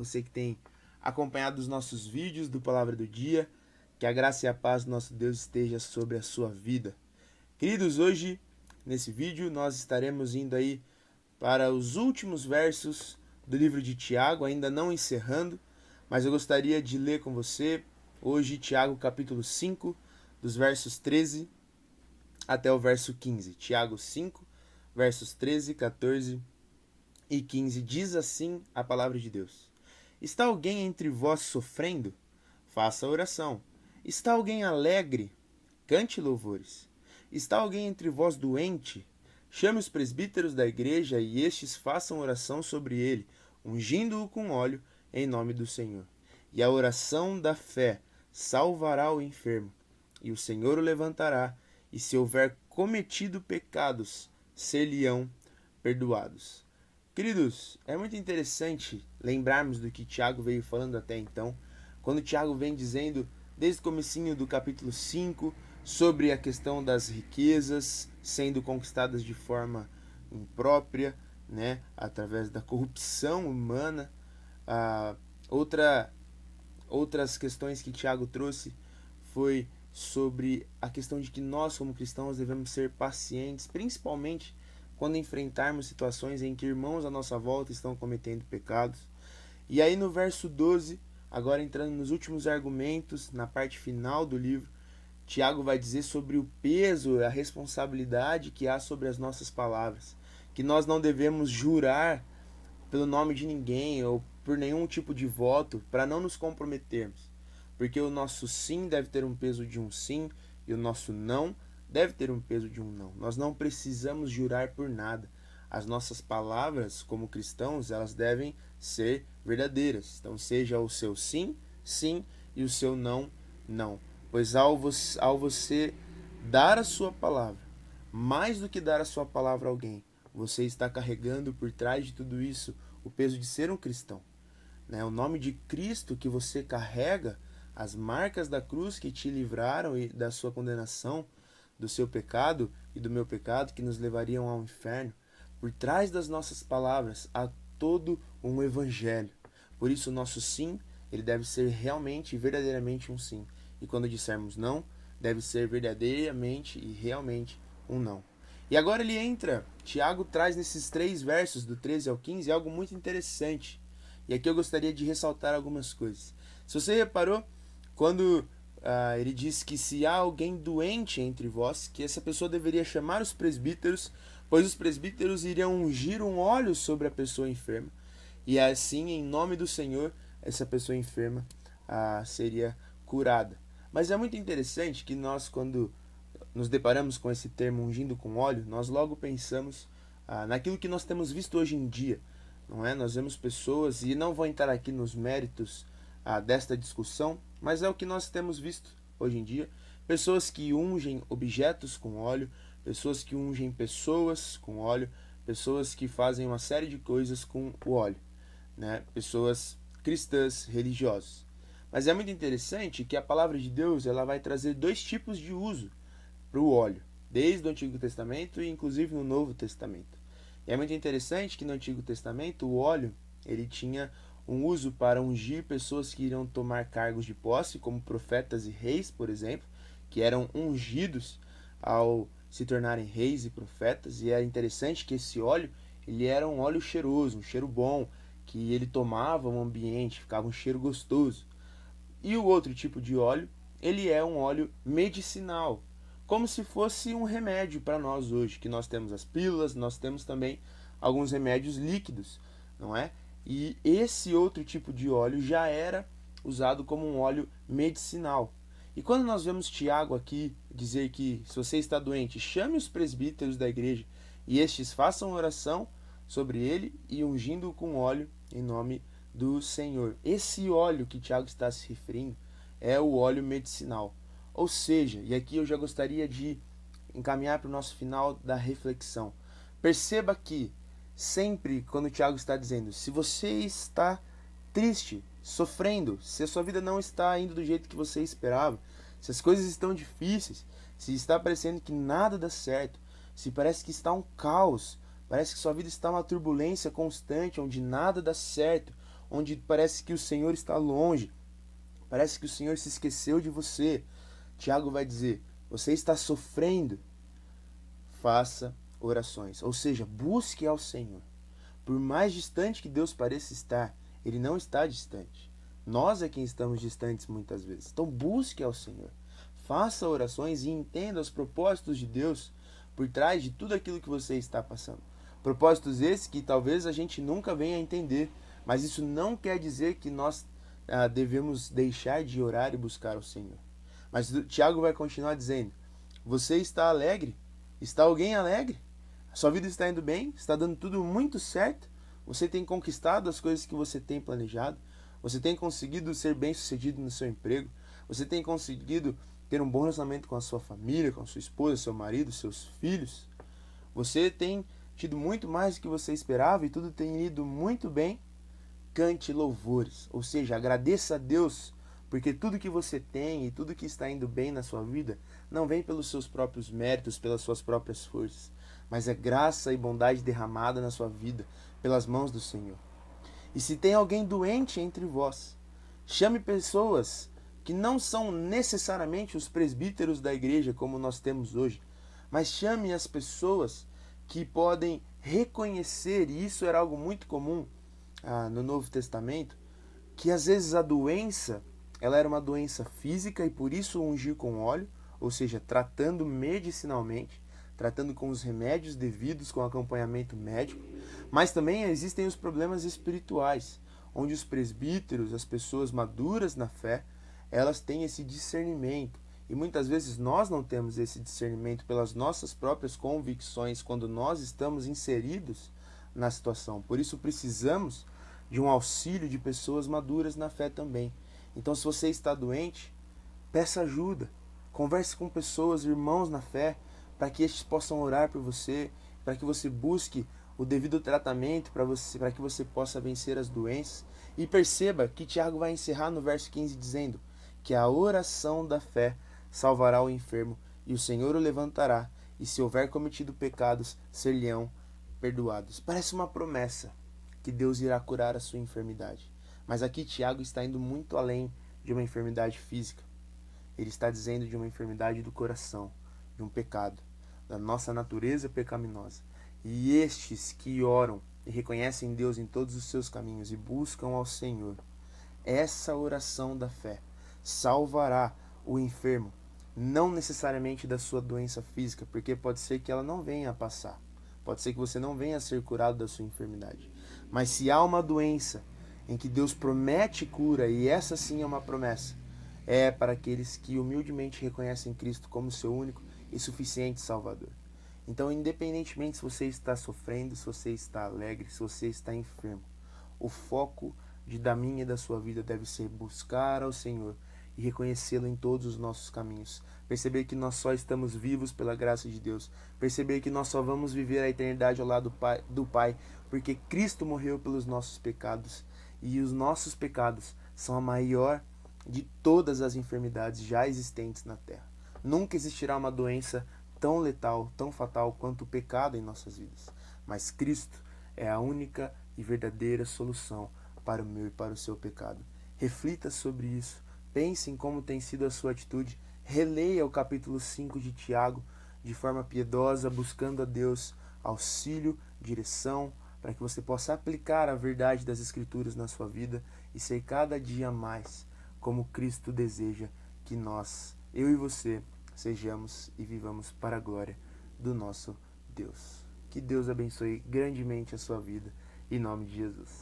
você que tem acompanhado os nossos vídeos do Palavra do Dia. Que a graça e a paz do nosso Deus esteja sobre a sua vida. Queridos, hoje, nesse vídeo, nós estaremos indo aí para os últimos versos do livro de Tiago, ainda não encerrando, mas eu gostaria de ler com você hoje Tiago capítulo 5, dos versos 13 até o verso 15. Tiago 5, versos 13, 14 e 15, diz assim a palavra de Deus. Está alguém entre vós sofrendo? Faça oração. Está alguém alegre? Cante louvores. Está alguém entre vós doente? Chame os presbíteros da igreja e estes façam oração sobre ele, ungindo-o com óleo em nome do Senhor. E a oração da fé salvará o enfermo, e o Senhor o levantará, e se houver cometido pecados, ser-lhe-ão perdoados. Queridos, é muito interessante lembrarmos do que Tiago veio falando até então, quando Tiago vem dizendo, desde o comecinho do capítulo 5, sobre a questão das riquezas sendo conquistadas de forma imprópria, né, através da corrupção humana. Outras questões que Tiago trouxe foi sobre a questão de que nós, como cristãos, devemos ser pacientes, principalmente quando enfrentarmos situações em que irmãos à nossa volta estão cometendo pecados. E aí no verso 12, agora entrando nos últimos argumentos, na parte final do livro, Tiago vai dizer sobre o peso e a responsabilidade que há sobre as nossas palavras, que nós não devemos jurar pelo nome de ninguém ou por nenhum tipo de voto para não nos comprometermos, porque o nosso sim deve ter um peso de um sim e o nosso não deve ter um peso de um não. Nós não precisamos jurar por nada. As nossas palavras como cristãos, elas devem ser verdadeiras. Então seja o seu sim, sim, e o seu não, não. Pois ao você dar a sua palavra, mais do que dar a sua palavra a alguém, você está carregando por trás de tudo isso o peso de ser um cristão. O nome de Cristo que você carrega, as marcas da cruz que te livraram da sua condenação, do seu pecado e do meu pecado, que nos levariam ao inferno, por trás das nossas palavras há todo um evangelho. Por isso o nosso sim, ele deve ser realmente e verdadeiramente um sim. E quando dissermos não, deve ser verdadeiramente e realmente um não. E agora ele entra, Tiago traz nesses 3 versos, do 13 ao 15, algo muito interessante. E aqui eu gostaria de ressaltar algumas coisas. Se você reparou, quando ele diz que se há alguém doente entre vós, que essa pessoa deveria chamar os presbíteros, pois os presbíteros iriam ungir um óleo sobre a pessoa enferma. E assim, em nome do Senhor, essa pessoa enferma seria curada. Mas é muito interessante que nós, quando nos deparamos com esse termo ungindo com óleo, nós logo pensamos naquilo que nós temos visto hoje em dia. Não é? Nós vemos pessoas, e não vou entrar aqui nos méritos desta discussão, mas é o que nós temos visto hoje em dia. Pessoas que ungem objetos com óleo, pessoas que ungem pessoas com óleo, pessoas que fazem uma série de coisas com o óleo, né? Pessoas cristãs, religiosas. Mas é muito interessante que a palavra de Deus ela vai trazer 2 tipos de uso para o óleo, desde o Antigo Testamento e inclusive no Novo Testamento. E é muito interessante que no Antigo Testamento o óleo ele tinha um uso para ungir pessoas que iriam tomar cargos de posse, como profetas e reis, por exemplo, que eram ungidos ao se tornarem reis e profetas. E é interessante que esse óleo ele era um óleo cheiroso, um cheiro bom, que ele tomava o ambiente, ficava um cheiro gostoso. E o outro tipo de óleo, ele é um óleo medicinal, como se fosse um remédio para nós hoje, que nós temos as pílulas, nós temos também alguns remédios líquidos, não é? E esse outro tipo de óleo já era usado como um óleo medicinal. E quando nós vemos Tiago aqui dizer que se você está doente, chame os presbíteros da igreja e estes façam oração sobre ele e ungindo-o com óleo em nome do Senhor. Esse óleo que Tiago está se referindo é o óleo medicinal. Ou seja, e aqui eu já gostaria de encaminhar para o nosso final da reflexão. Perceba que sempre quando o Tiago está dizendo, se você está triste, sofrendo, se a sua vida não está indo do jeito que você esperava, se as coisas estão difíceis, se está parecendo que nada dá certo, se parece que está um caos, parece que sua vida está uma turbulência constante, onde nada dá certo, onde parece que o Senhor está longe, parece que o Senhor se esqueceu de você, Tiago vai dizer: você está sofrendo, faça orações. Ou seja, busque ao Senhor. Por mais distante que Deus pareça estar, Ele não está distante. Nós é quem estamos distantes muitas vezes. Então busque ao Senhor. Faça orações e entenda os propósitos de Deus por trás de tudo aquilo que você está passando. Propósitos esses que talvez a gente nunca venha a entender, mas isso não quer dizer que nós devemos deixar de orar e buscar o Senhor. Mas Tiago vai continuar dizendo: você está alegre? Está alguém alegre? A sua vida está indo bem? Está dando tudo muito certo? Você tem conquistado as coisas que você tem planejado? Você tem conseguido ser bem-sucedido no seu emprego? Você tem conseguido ter um bom relacionamento com a sua família, com a sua esposa, seu marido, seus filhos? Você tem tido muito mais do que você esperava e tudo tem ido muito bem? Cante louvores, ou seja, agradeça a Deus, porque tudo que você tem e tudo que está indo bem na sua vida não vem pelos seus próprios méritos, pelas suas próprias forças, mas é graça e bondade derramada na sua vida pelas mãos do Senhor. E se tem alguém doente entre vós, chame pessoas que não são necessariamente os presbíteros da igreja como nós temos hoje, mas chame as pessoas que podem reconhecer, e isso era algo muito comum no Novo Testamento, que às vezes a doença ela era uma doença física e por isso ungir com óleo, ou seja, tratando medicinalmente, tratando com os remédios devidos, com acompanhamento médico, mas também existem os problemas espirituais, onde os presbíteros, as pessoas maduras na fé, elas têm esse discernimento. E muitas vezes nós não temos esse discernimento pelas nossas próprias convicções quando nós estamos inseridos na situação. Por isso precisamos de um auxílio de pessoas maduras na fé também. Então, se você está doente, peça ajuda. Converse com pessoas, irmãos na fé, para que estes possam orar por você, para que você busque o devido tratamento para que você possa vencer as doenças. E perceba que Tiago vai encerrar no verso 15 dizendo que a oração da fé salvará o enfermo e o Senhor o levantará, e se houver cometido pecados, ser-lhe-ão perdoados. Parece uma promessa que Deus irá curar a sua enfermidade. Mas aqui Tiago está indo muito além de uma enfermidade física. Ele está dizendo de uma enfermidade do coração, de um pecado, da nossa natureza pecaminosa. E estes que oram e reconhecem Deus em todos os seus caminhos e buscam ao Senhor, essa oração da fé salvará o enfermo, não necessariamente da sua doença física, porque pode ser que ela não venha a passar. Pode ser que você não venha a ser curado da sua enfermidade. Mas se há uma doença em que Deus promete cura, e essa sim é uma promessa, é para aqueles que humildemente reconhecem Cristo como seu único e suficiente Salvador. Então, independentemente se você está sofrendo, se você está alegre, se você está enfermo, o foco da minha e da sua vida deve ser buscar ao Senhor e reconhecê-lo em todos os nossos caminhos. Perceber que nós só estamos vivos pela graça de Deus. Perceber que nós só vamos viver a eternidade ao lado do Pai porque Cristo morreu pelos nossos pecados. E os nossos pecados são a maior de todas as enfermidades já existentes na Terra. Nunca existirá uma doença tão letal, tão fatal quanto o pecado em nossas vidas. Mas Cristo é a única e verdadeira solução para o meu e para o seu pecado. Reflita sobre isso. Pense em como tem sido a sua atitude. Releia o capítulo 5 de Tiago de forma piedosa, buscando a Deus auxílio, direção, para que você possa aplicar a verdade das Escrituras na sua vida e ser cada dia mais como Cristo deseja que nós, eu e você, sejamos e vivamos para a glória do nosso Deus. Que Deus abençoe grandemente a sua vida, em nome de Jesus.